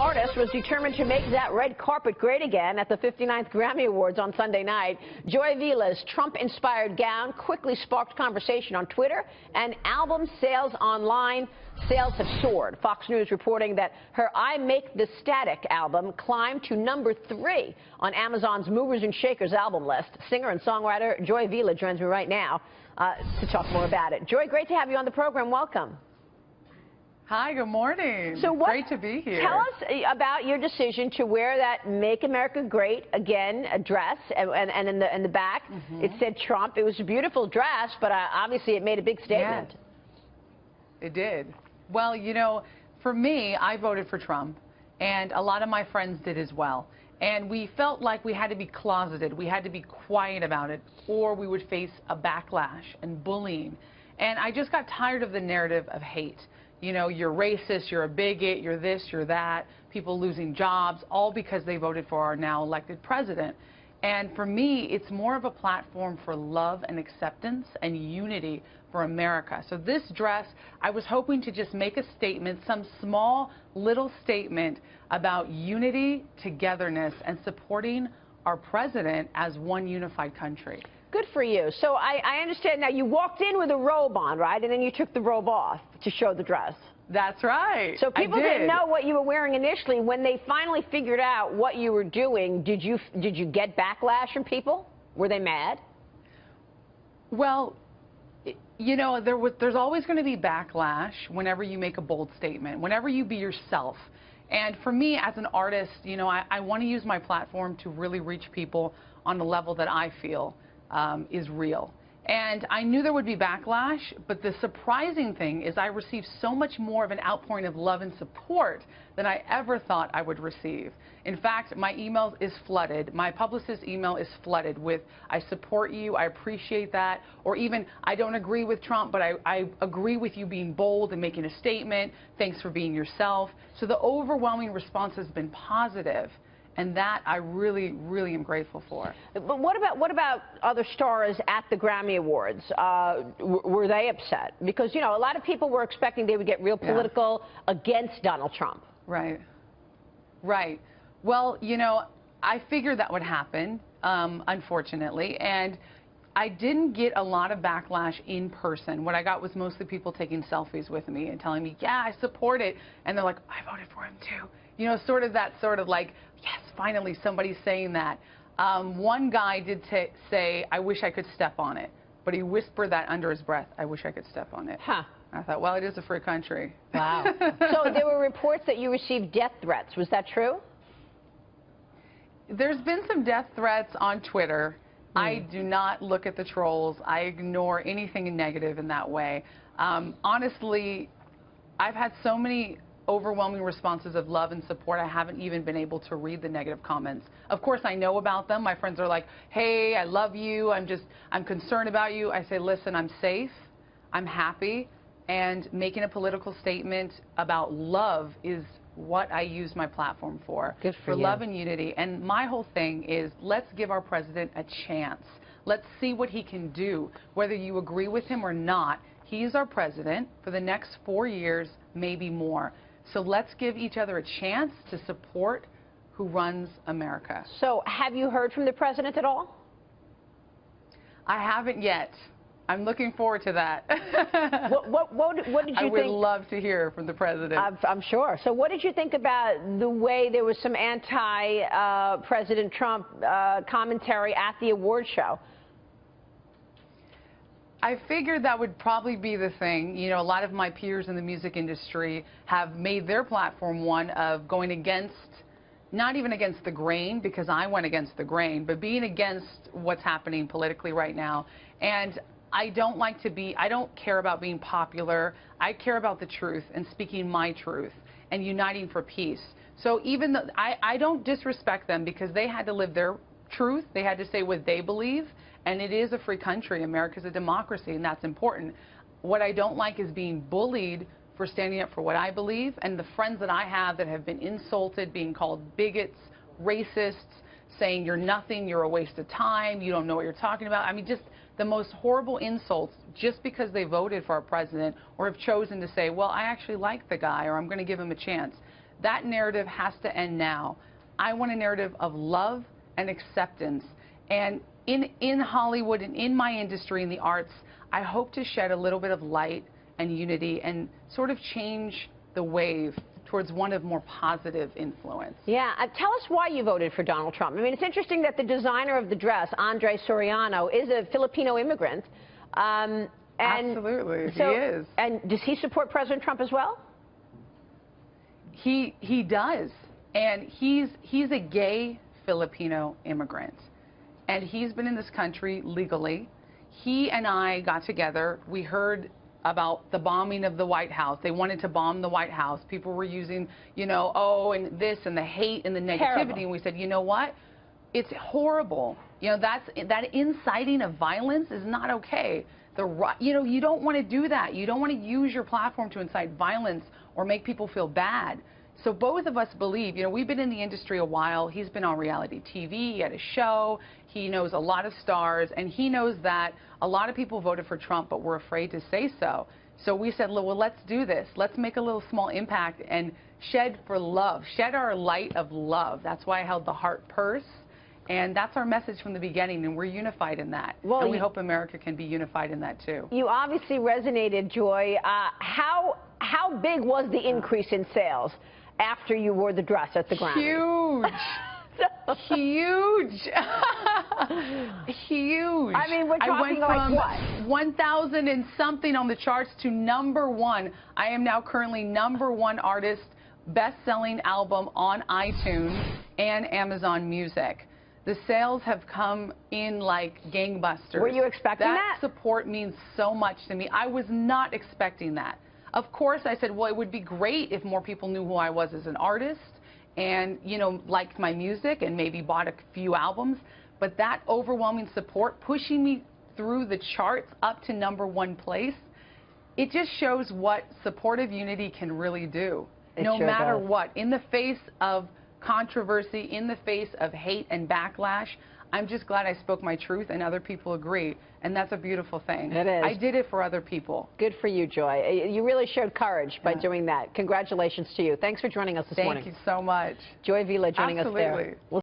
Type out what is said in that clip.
Artist was determined to make that red carpet great again at the 59th Grammy Awards on Sunday night. Joy Vila's Trump-inspired gown quickly sparked conversation on Twitter, and album sales online. Sales have soared. Fox News reporting that her I Make the Static album climbed to #3 on Amazon's Movers and Shakers album list. Singer and songwriter Joy Vila joins me right now to talk more about it. Joy, great to have you on the program. Welcome. Hi, good morning. So great to be here. Tell us about your decision to wear that Make America Great Again dress, and in the back it said Trump. It was a beautiful dress, but obviously it made a big statement. Yes, it did. Well, you know, for me, I voted for Trump, and a lot of my friends did as well. And we felt like we had to be closeted, we had to be quiet about it, or we would face a backlash and bullying. And I just got tired of the narrative of hate. You know, you're racist, you're a bigot, you're this, you're that, people losing jobs, all because they voted for our now elected president. And for me, it's more of a platform for love and acceptance and unity for America. So this dress, I was hoping to just make a statement, some small little statement about unity, togetherness, and supporting our president as one unified country. Good for you. So I understand now you walked in with a robe on, right? And then you took the robe off to show the dress. That's right. So people didn't know what you were wearing initially. When they finally figured out what you were doing, did you get backlash from people? Were they mad? Well, you know, there's always going to be backlash whenever you make a bold statement, whenever you be yourself. And for me, as an artist, you know, I want to use my platform to really reach people on the level that I feel is real. And I knew there would be backlash, but the surprising thing is I received so much more of an outpouring of love and support than I ever thought I would receive. In fact, my email is flooded. My publicist's email is flooded with, I support you, I appreciate that, or even, I don't agree with Trump, but I agree with you being bold and making a statement. Thanks for being yourself. So the overwhelming response has been positive. And that I really, really am grateful for. But what about other stars at the Grammy Awards? Were they upset? Because, you know, a lot of people were expecting they would get real political against Donald Trump. Right. Right. Well, you know, I figured that would happen, unfortunately. And I didn't get a lot of backlash in person. What I got was mostly people taking selfies with me and telling me, yeah, I support it. And they're like, I voted for him too. You know, sort of like, yes, finally somebody's saying that. One guy did say, I wish I could step on it. But he whispered that under his breath, I wish I could step on it. Huh. I thought, well, it is a free country. Wow. So there were reports that you received death threats. Was that true? There's been some death threats on Twitter. I do not look at the trolls. I ignore anything negative in that way. Honestly, I've had so many overwhelming responses of love and support, I haven't even been able to read the negative comments. Of course, I know about them. My friends are like, hey, I love you. I'm concerned about you. I say, listen, I'm safe. I'm happy. And making a political statement about love is what I use my platform for. Good for you. Love and unity. And my whole thing is, let's give our president a chance. Let's see what he can do. Whether you agree with him or not, he is our president for the next 4 years, maybe more. So let's give each other a chance to support who runs America. So have you heard from the president at all? I haven't yet. I'm looking forward to that. What did you think? I would love to hear from the president. I'm sure. So what did you think about the way there was some anti-President Trump commentary at the award show? I figured that would probably be the thing. You know, a lot of my peers in the music industry have made their platform one of going against, not even against the grain, because I went against the grain, but being against what's happening politically right now. And I don't care about being popular. I care about the truth and speaking my truth and uniting for peace. So even though I don't disrespect them, because they had to live their truth, they had to say what they believe. And it is a free country. America's a democracy, and that's important. What I don't like is being bullied for standing up for what I believe. And the friends that I have that have been insulted, being called bigots, racists, saying you're nothing, you're a waste of time, you don't know what you're talking about. I mean, just the most horrible insults just because they voted for our president or have chosen to say, well, I actually like the guy or I'm going to give him a chance. That narrative has to end now. I want a narrative of love and acceptance. And in Hollywood and in my industry, in the arts, I hope to shed a little bit of light and unity and sort of change the wave towards one of more positive influence. Yeah, tell us why you voted for Donald Trump. I mean, it's interesting that the designer of the dress, Andre Soriano, is a Filipino immigrant. Absolutely, so, he is. And does he support President Trump as well? He does, and he's a gay Filipino immigrant, and he's been in this country legally. He and I got together. We heard about the bombing of the White House. They wanted to bomb the White House. People were using, you know, oh, and this and the hate and the negativity. Terrible. And we said, you know what? It's horrible. You know, that inciting of violence is not okay. You know, you don't want to do that. You don't want to use your platform to incite violence or make people feel bad. So both of us believe, you know, we've been in the industry a while. He's been on reality TV, he had a show. He knows a lot of stars, and he knows that a lot of people voted for Trump but were afraid to say so. So we said, well, let's do this. Let's make a little small impact and shed for love, shed our light of love. That's why I held the heart purse. And that's our message from the beginning, and we're unified in that. Well, and we hope America can be unified in that, too. You obviously resonated, Joy. How big was the increase in sales after you wore the dress at the Grammys? Huge. Huge. Huge. I mean, we're talking like what? 1,000 and something on the charts to #1. I am now currently #1 artist, best-selling album on iTunes and Amazon Music. The sales have come in like gangbusters. Were you expecting that? That support means so much to me. I was not expecting that. Of course, I said, well, it would be great if more people knew who I was as an artist and, you know, liked my music and maybe bought a few albums. But that overwhelming support, pushing me through the charts up to #1 place, it just shows what supportive unity can really do. No matter what. In the face of controversy, in the face of hate and backlash, I'm just glad I spoke my truth and other people agree. And that's a beautiful thing. It is. I did it for other people. Good for you, Joy. You really showed courage by doing that. Congratulations to you. Thanks for joining us this morning. Thank you so much. Joy Vila joining us there.